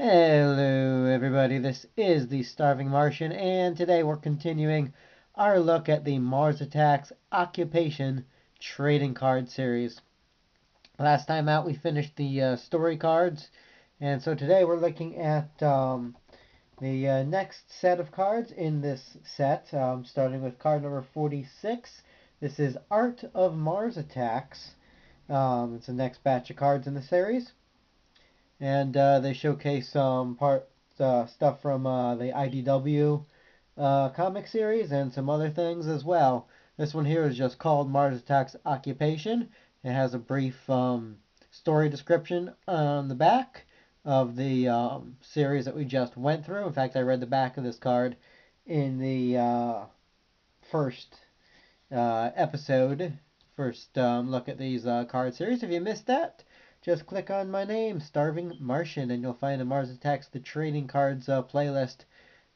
Hello everybody, this is the Starving Martian, and today we're continuing our look at the Mars Attacks Occupation Trading Card Series. Last time out we finished the story cards, and so today we're looking at the next set of cards in this set, starting with card number 46. This is Art of Mars Attacks. It's the next batch of cards in the series. And they showcase some stuff from the IDW comic series and some other things as well. This one here is just called Mars Attacks Occupation. It has a brief story description on the back of the series that we just went through. In fact, I read the back of this card in the first first look at these card series. If you missed that, just click on my name, Starving Martian, and you'll find a Mars Attacks the Trading Cards playlist,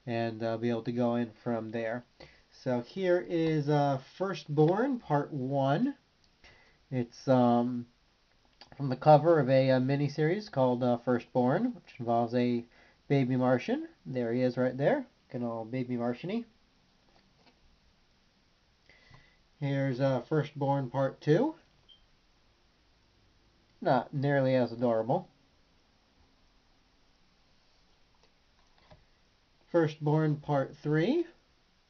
and be able to go in from there. So here is Firstborn Part 1. It's from the cover of a mini-series called Firstborn, which involves a baby Martian. There he is right there, looking all baby Martian-y. Here's Firstborn Part 2. Not nearly as adorable. Firstborn Part 3.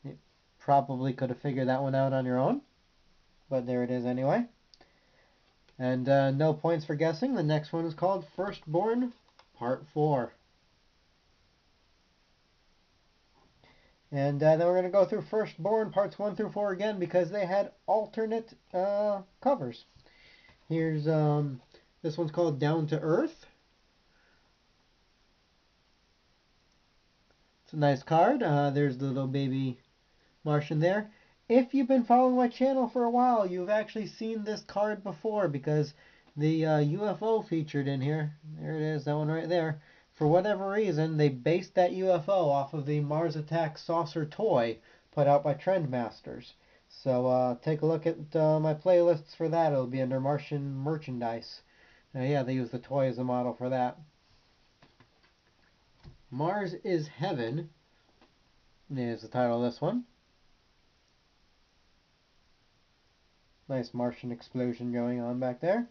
You probably could have figured that one out on your own, but there it is anyway. And no points for guessing. The next one is called Firstborn Part 4. And then we're going to go through Firstborn Parts 1 through 4 again because they had alternate covers. Here's this one's called Down to Earth. It's a nice card. There's the little baby Martian there. If you've been following my channel for a while, you've actually seen this card before because the UFO featured in here. There it is, that one right there. For whatever reason, they based that UFO off of the Mars Attack saucer toy put out by Trendmasters. So take a look at my playlists for that. It'll be under Martian merchandise. Yeah, they use the toy as a model for that. Mars is Heaven is the title of this one. Nice Martian explosion going on back there.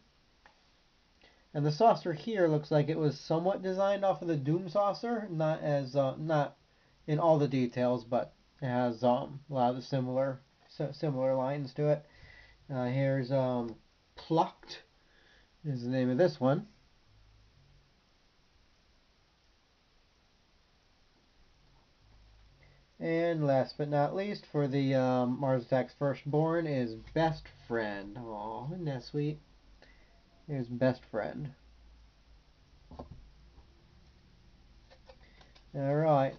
And the saucer here looks like it was somewhat designed off of the Doom saucer, not in all the details, but it has a lot of the similar lines to it. Here's Plucked is the name of this one. And last but not least, for the Mars Attacks Firstborn is Best Friend. Oh, isn't that sweet? Here's Best Friend. Alright.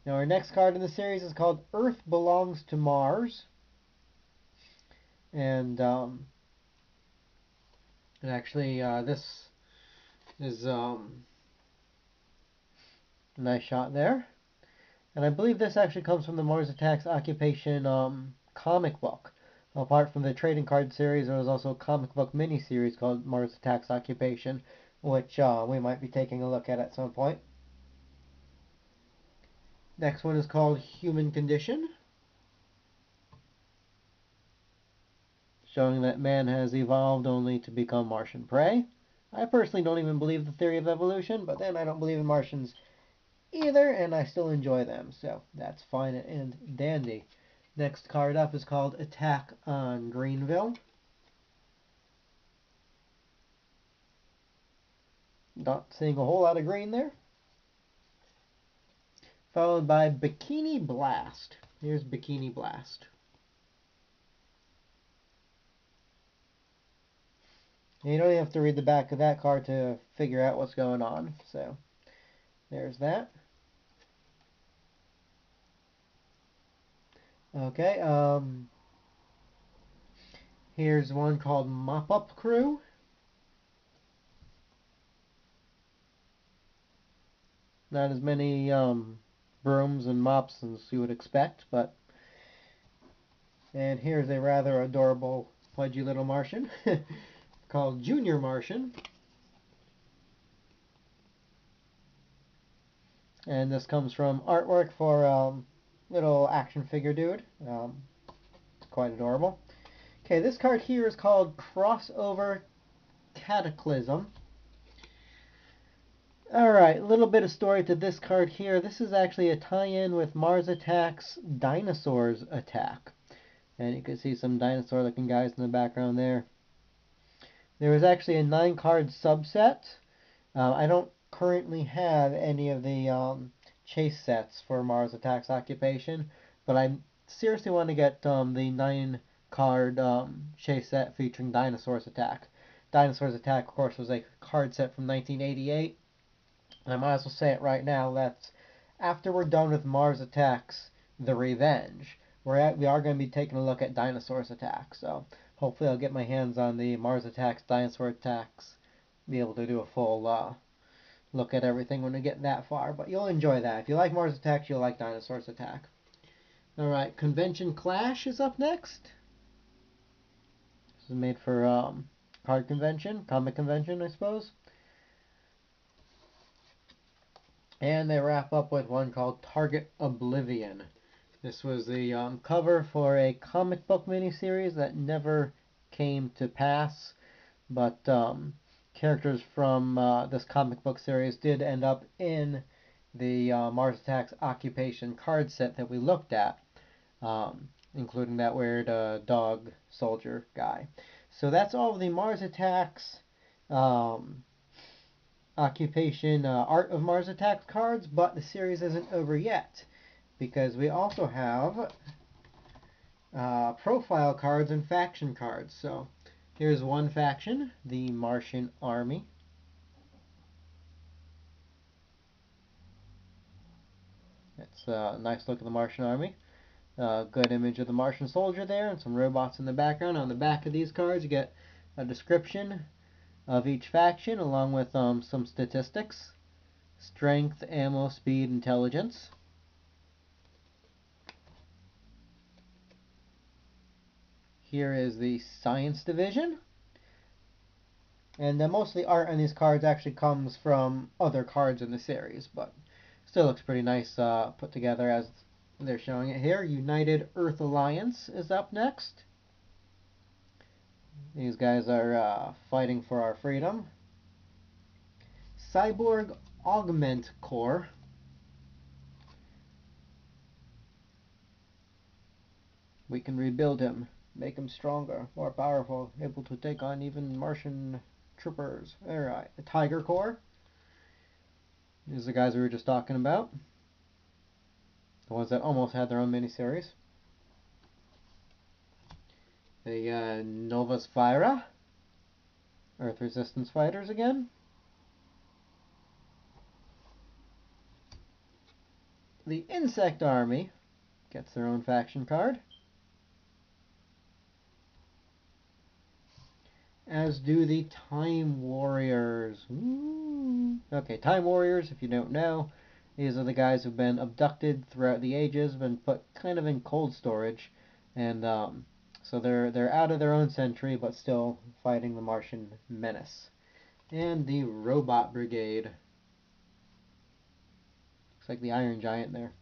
Now our next card in the series is called Earth Belongs to Mars. And actually this is a nice shot there. And I believe this actually comes from the Mars Attacks Occupation comic book. Apart from the trading card series, there was also a comic book mini-series called Mars Attacks Occupation, which we might be taking a look at some point. Next one is called Human Condition, showing that man has evolved only to become Martian prey. I personally don't even believe the theory of evolution, but then I don't believe in Martians either, and I still enjoy them, so that's fine and dandy. Next card up is called Attack on Greenville. Not seeing a whole lot of green there. Followed by Bikini Blast. Here's Bikini Blast. And you don't even have to read the back of that card to figure out what's going on, so there's that. Okay, here's one called Mop Up Crew. Not as many brooms and mops as you would expect, but... And here's a rather adorable, pudgy little Martian called Junior Martian. And this comes from artwork for little action figure dude. It's quite adorable. Okay, this card here is called Crossover Cataclysm. Alright, a little bit of story to this card here. This is actually a tie-in with Mars Attack's Dinosaurs Attack. And you can see some dinosaur looking guys in the background there. There was actually a 9-card subset. I don't currently have any of the chase sets for Mars Attack's Occupation, but I seriously want to get the 9-card chase set featuring Dinosaurs Attack. Dinosaurs Attack, of course, was a card set from 1988. And I might as well say it right now, that's after we're done with Mars Attacks The Revenge, we are going to be taking a look at Dinosaurs Attack. So hopefully I'll get my hands on the Mars Attacks, Dinosaur Attacks, be able to do a full look at everything when we get that far. But you'll enjoy that. If you like Mars Attacks, you'll like Dinosaurs Attack. Alright, Convention Clash is up next. This is made for card convention, comic convention, I suppose. And they wrap up with one called Target Oblivion. This was the cover for a comic book miniseries that never came to pass, but characters from this comic book series did end up in the Mars Attacks Occupation card set that we looked at, including that weird dog soldier guy. So that's all of the Mars Attacks Occupation Art of Mars Attacks cards, but the series isn't over yet because we also have profile cards and faction cards. So here's one faction, the Martian Army. It's a nice look at the Martian Army. Good image of the Martian soldier there and some robots in the background. On the back of these cards you get a description of each faction along with some statistics. Strength, ammo, speed, intelligence. Here is the Science Division. And most of the art on these cards actually comes from other cards in the series, but still looks pretty nice put together as they're showing it here. United Earth Alliance is up next. These guys are fighting for our freedom. Cyborg Augment Corps. We can rebuild him, make him stronger, more powerful, able to take on even Martian troopers. Alright, the Tiger Corps. These are the guys we were just talking about. The ones that almost had their own miniseries. The Nova Sphira. Earth Resistance Fighters again. The Insect Army gets their own faction card. As do the Time Warriors. Ooh. Okay, Time Warriors, if you don't know, these are the guys who've been abducted throughout the ages, been put kind of in cold storage, and so they're out of their own century, but still fighting the Martian menace. And the Robot Brigade. Looks like the Iron Giant there.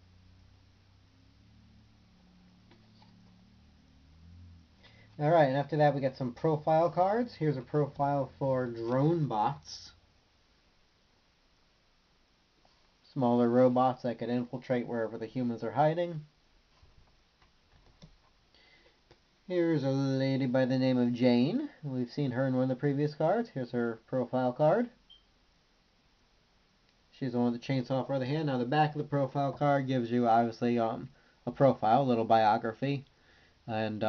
Alright, and after that we get some profile cards. Here's a profile for drone bots. Smaller robots that could infiltrate wherever the humans are hiding. Here's a lady by the name of Jane. We've seen her in one of the previous cards. Here's her profile card. She's the one with the chainsaw for the hand. Now the back of the profile card gives you obviously a profile, a little biography, and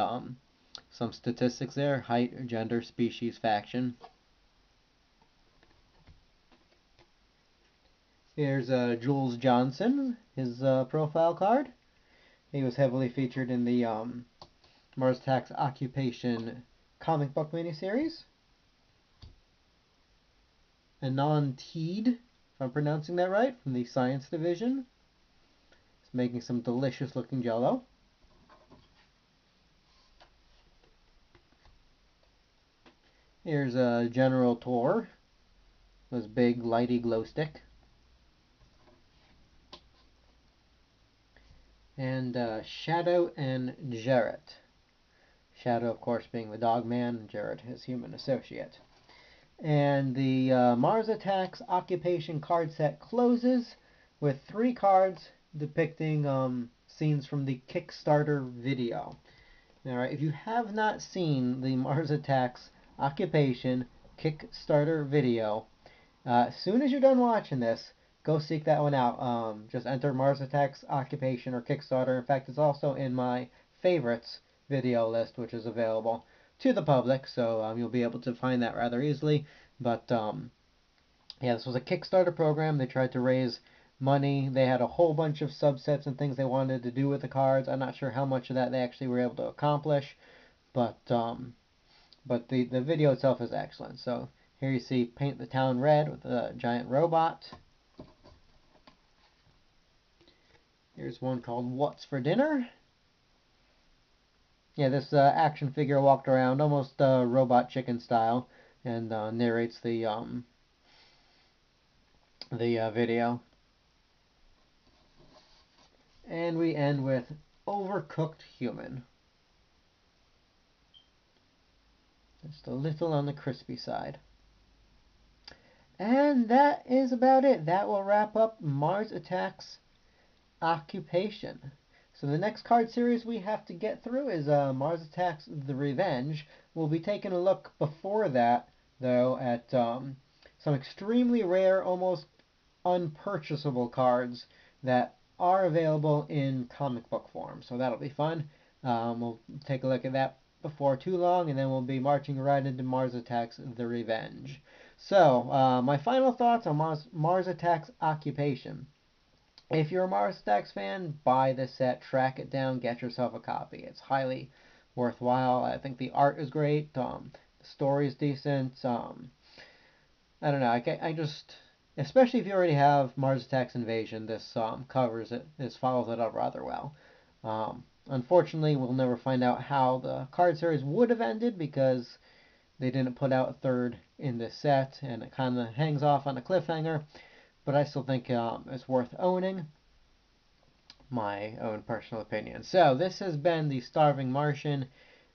some statistics there: height, gender, species, faction. Here's Jules Johnson, his profile card. He was heavily featured in the Mars Attacks Occupation comic book miniseries. Anon Teed, if I'm pronouncing that right, from the Science Division. He's making some delicious looking jello. Here's General Tor, his big lighty glow stick. and Shadow and Jarrett. Shadow, of course, being the dog man, Jarrett his human associate. And the Mars Attacks Occupation card set closes with 3 cards depicting scenes from the Kickstarter video. Alright, if you have not seen the Mars Attacks Occupation Kickstarter video, as soon as you're done watching this, go seek that one out. Just enter Mars Attacks Occupation or Kickstarter. In fact, it's also in my favorites video list, which is available to the public, so you'll be able to find that rather easily. But yeah, this was a Kickstarter program. They tried to raise money. They had a whole bunch of subsets and things they wanted to do with the cards. I'm not sure how much of that they actually were able to accomplish, but the video itself is excellent. So here you see Paint the Town Red with a giant robot. Here's one called What's for Dinner. Yeah, this action figure walked around almost robot chicken style and narrates the video. And we end with Overcooked Human. Just a little on the crispy side. And that is about it. That will wrap up Mars Attacks Occupation. So the next card series we have to get through is Mars Attacks The Revenge. We'll be taking a look before that, though, at some extremely rare, almost unpurchasable cards that are available in comic book form. So that'll be fun. We'll take a look at that before too long, and then we'll be marching right into Mars Attacks The Revenge. So, my final thoughts on Mars Attacks Occupation. If you're a Mars Attacks fan, buy this set, track it down, get yourself a copy. It's highly worthwhile. I think the art is great. The story is decent. I don't know. I just, especially if you already have Mars Attacks Invasion, this covers it. This follows it up rather well. Unfortunately, we'll never find out how the card series would have ended because they didn't put out a third in this set, and it kind of hangs off on a cliffhanger. But I still think it's worth owning. My own personal opinion. So this has been the Starving Martian.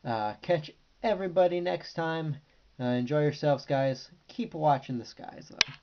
Catch everybody next time. Enjoy yourselves, guys. Keep watching the skies, though.